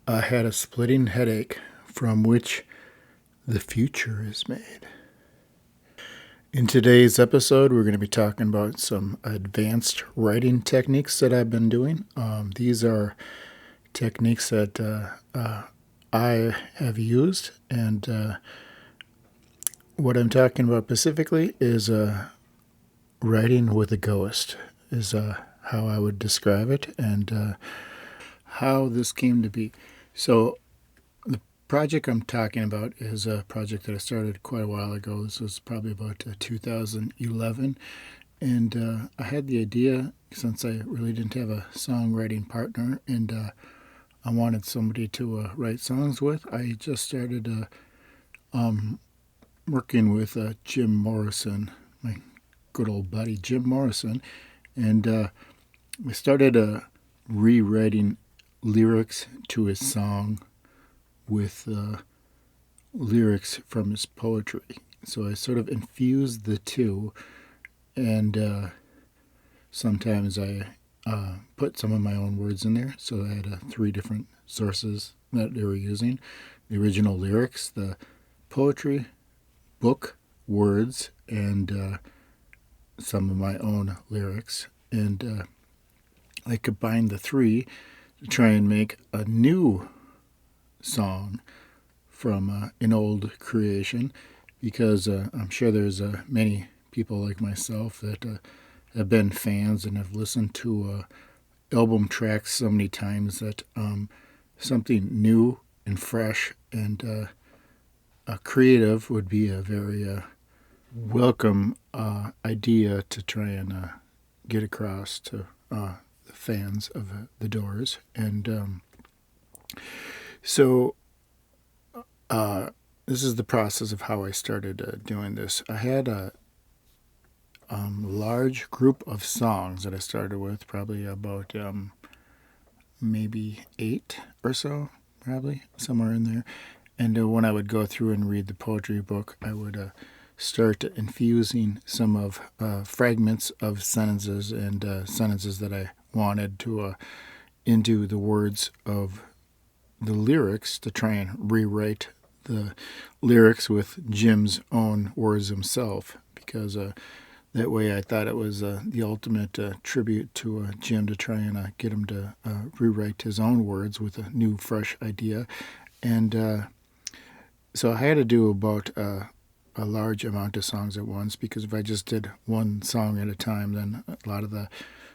I had a splitting headache from which the future is made. In today's episode, we're going to be talking about some advanced writing techniques that I've been doing. These are techniques that I have used, and what I'm talking about specifically is writing with a ghost, is how I would describe it, and how this came to be. So, the project I'm talking about is a project that I started quite a while ago. This was probably about 2011. And I had the idea, since I really didn't have a songwriting partner, and I wanted somebody to write songs with. I just started working with Jim Morrison, my good old buddy Jim Morrison, and I started rewriting lyrics to his song with lyrics from his poetry. So I sort of infused the two, and sometimes I put some of my own words in there. So I had three different sources that they were using: the original lyrics, the poetry, book words, and some of my own lyrics. And I combined the three to try and make a new song from an old creation, because I'm sure there's many people like myself that have been fans and have listened to album tracks so many times that something new and fresh and creative would be a very welcome idea to try and get across to the fans of the Doors. And so this is the process of how I started doing this. I had a large group of songs that I started with, probably about maybe 8 or so, probably somewhere in there. And when I would go through and read the poetry book, I would start infusing some of fragments of sentences and sentences that I wanted to into the words of the lyrics, to try and rewrite the lyrics with Jim's own words himself, because that way I thought it was the ultimate tribute to Jim, to try and get him to rewrite his own words with a new, fresh idea. And so I had to do about a large amount of songs at once, because if I just did one song at a time, then a lot of the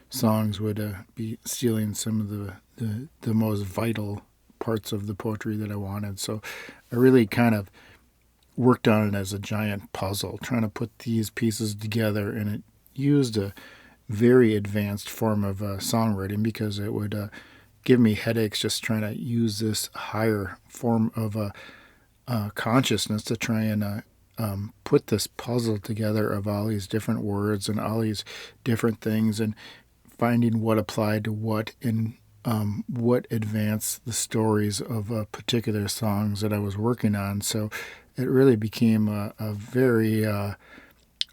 songs would be stealing some of the most vital parts of the poetry that I wanted. So I really kind of worked on it as a giant puzzle, trying to put these pieces together, and it used a very advanced form of songwriting, because it would give me headaches just trying to use this higher form of consciousness to try and put this puzzle together of all these different words and all these different things, and finding what applied to what, and what advanced the stories of particular songs that I was working on. So it really became a very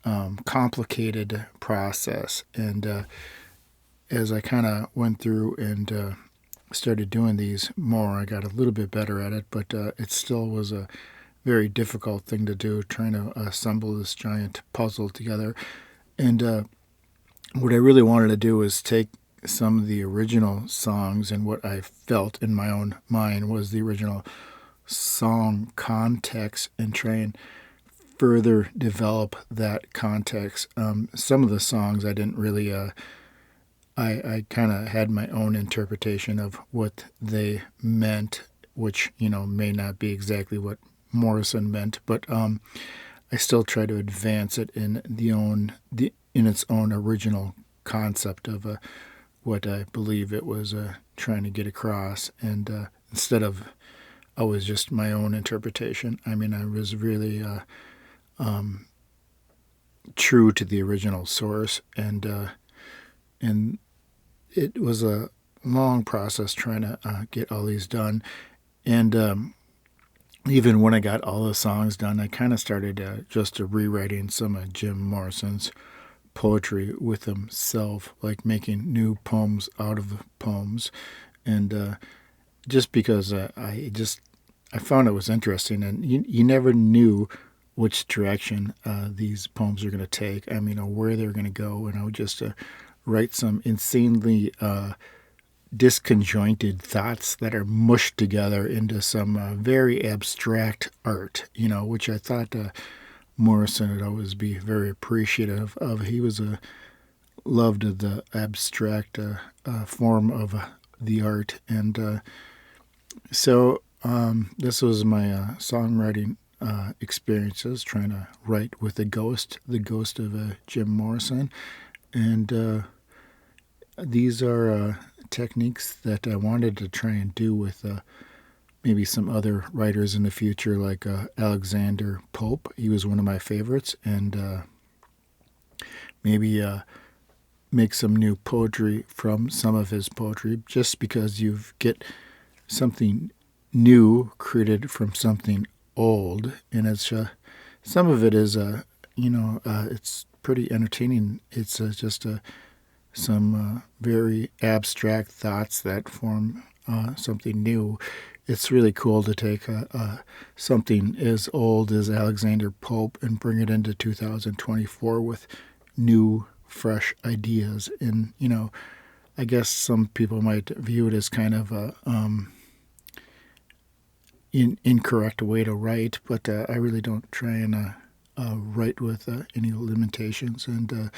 complicated process. And as I kind of went through and started doing these more, I got a little bit better at it, but it still was a very difficult thing to do, trying to assemble this giant puzzle together. And what I really wanted to do was take some of the original songs, and what I felt in my own mind was the original song context, and try and further develop that context. Some of the songs I didn't really, I kind of had my own interpretation of what they meant, which, may not be exactly what Morrison meant, but I still try to advance it in in its own original concept of what I believe it was trying to get across, and instead of always just my own interpretation. I mean, I was really true to the original source, and it was a long process trying to get all these done. And even when I got all the songs done, I kind of started just rewriting some of Jim Morrison's poetry with himself, like making new poems out of the poems, and just because I found it was interesting, and you never knew which direction these poems are going to take. I mean, or where they're going to go, and I would just write some insanely disconjointed thoughts that are mushed together into some very abstract art, which I thought Morrison would always be very appreciative of. He was loved the abstract form of the art, and so this was my songwriting experiences, trying to write with the ghost of Jim Morrison, and these are techniques that I wanted to try and do with maybe some other writers in the future, like Alexander Pope. He was one of my favorites, and maybe make some new poetry from some of his poetry, just because you get something new created from something old, and it's some of it is it's pretty entertaining. It's just some very abstract thoughts that form something new. It's really cool to take something as old as Alexander Pope and bring it into 2024 with new, fresh ideas. And, I guess some people might view it as kind of a incorrect way to write, but I really don't try and write with any limitations. And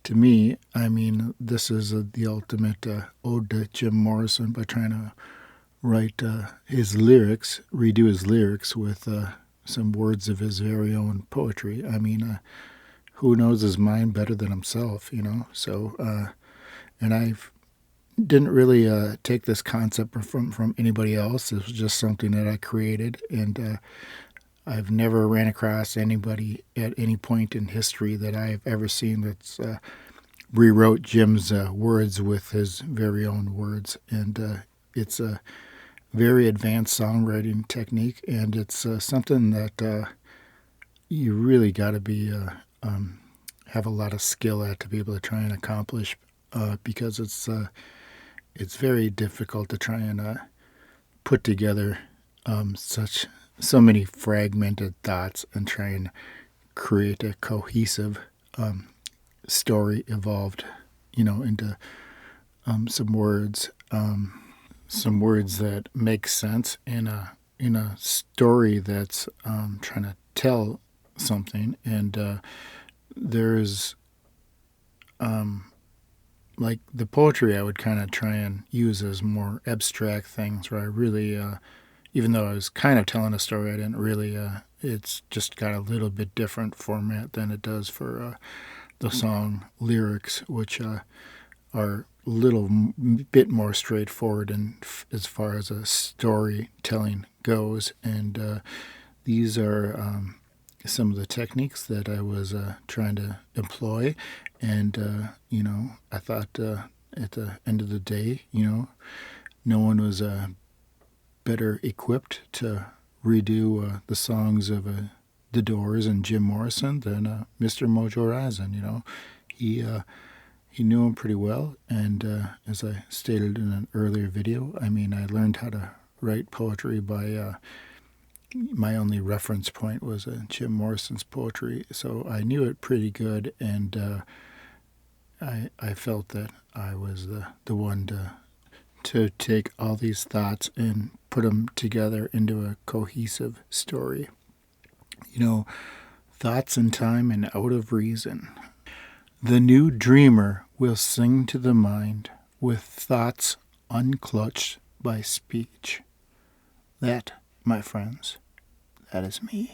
to me, I mean, this is the ultimate ode to Jim Morrison by trying to write his lyrics, redo his lyrics with some words of his very own poetry. I mean, who knows his mind better than himself, So, and I didn't really take this concept from anybody else. It was just something that I created, and I've never ran across anybody at any point in history that I've ever seen that's rewrote Jim's words with his very own words. And it's a very advanced songwriting technique, and it's something that you really got to be have a lot of skill at to be able to try and accomplish, because it's very difficult to try and put together so many fragmented thoughts and try and create a cohesive story evolved, into some words that make sense in a story that's trying to tell something. And there's like the poetry I would kind of try and use as more abstract things, where I really, even though I was kind of telling a story, I didn't really, it's just got a little bit different format than it does for the song lyrics, which are a little bit more straightforward and as far as a storytelling goes. And these are some of the techniques that I was trying to employ. And, I thought at the end of the day, no one was better equipped to redo the songs of The Doors and Jim Morrison than Mr. Mojo Razin. He knew him pretty well, and as I stated in an earlier video, I mean, I learned how to write poetry by my only reference point was Jim Morrison's poetry, so I knew it pretty good, and I felt that I was the one to take all these thoughts and put them together into a cohesive story. Thoughts in time and out of reason. The new dreamer will sing to the mind with thoughts unclutched by speech. That, my friends, that is me.